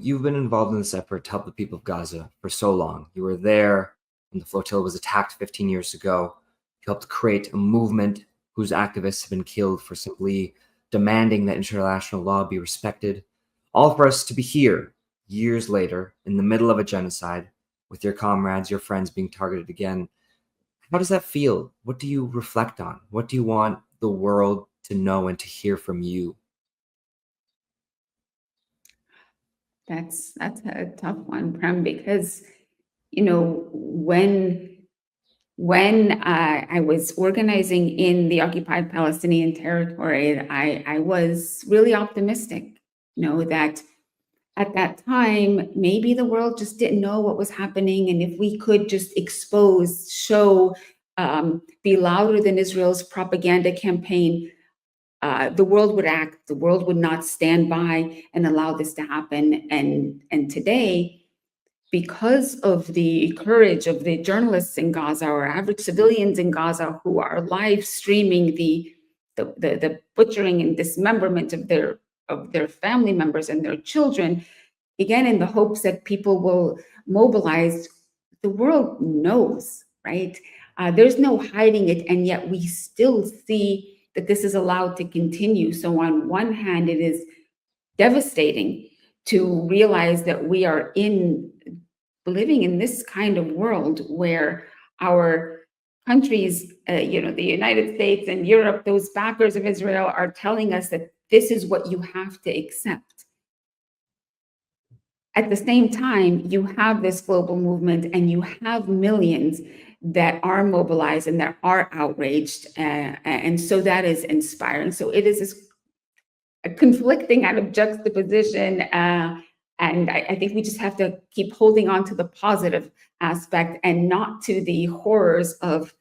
you've been involved in this effort to help the people of Gaza for so long. You were there when the flotilla was attacked 15 years ago. You helped create a movement whose activists have been killed for simply demanding that international law be respected. All for us to be here, years later, in the middle of a genocide, with your comrades, your friends being targeted again. How does that feel? What do you reflect on? What do you want the world to know and to hear from you? That's a tough one, Prem, because when I was organizing in the occupied Palestinian territory, I was really optimistic, that at that time, maybe the world just didn't know what was happening. And if we could just expose, show, be louder than Israel's propaganda campaign, the world would act, the world would not stand by and allow this to happen. And today, because of the courage of the journalists in Gaza or average civilians in Gaza who are live streaming the butchering and dismemberment of their family members and their children, again, in the hopes that people will mobilize, the world knows, right? There's no hiding it, and yet we still see that this is allowed to continue. So on one hand, it is devastating to realize that we are living in this kind of world where our countries, the United States and Europe, those backers of Israel, are telling us that this is what you have to accept. At the same time, you have this global movement and you have millions that are mobilized and that are outraged. And so that is inspiring. So it is this conflicting kind of juxtaposition. And I think we just have to keep holding on to the positive aspect and not to the horrors of,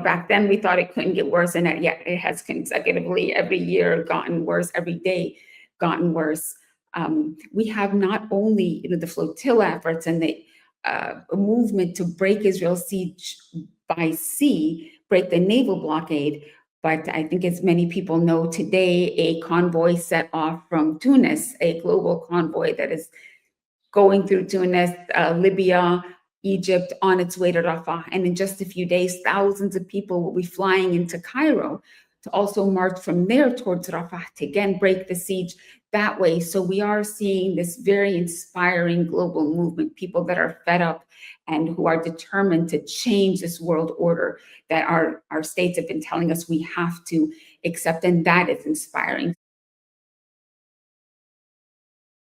back then we thought it couldn't get worse, and yet it has consecutively every year gotten worse, every day gotten worse. We have not only the flotilla efforts and the movement to break Israel's siege by sea, break the naval blockade, but I think as many people know today, a convoy set off from Tunis, a global convoy that is going through Tunis, Libya, Egypt, on its way to Rafah. And in just a few days, thousands of people will be flying into Cairo to also march from there towards Rafah to again break the siege that way. So we are seeing this very inspiring global movement, people that are fed up and who are determined to change this world order that our states have been telling us we have to accept, and that is inspiring.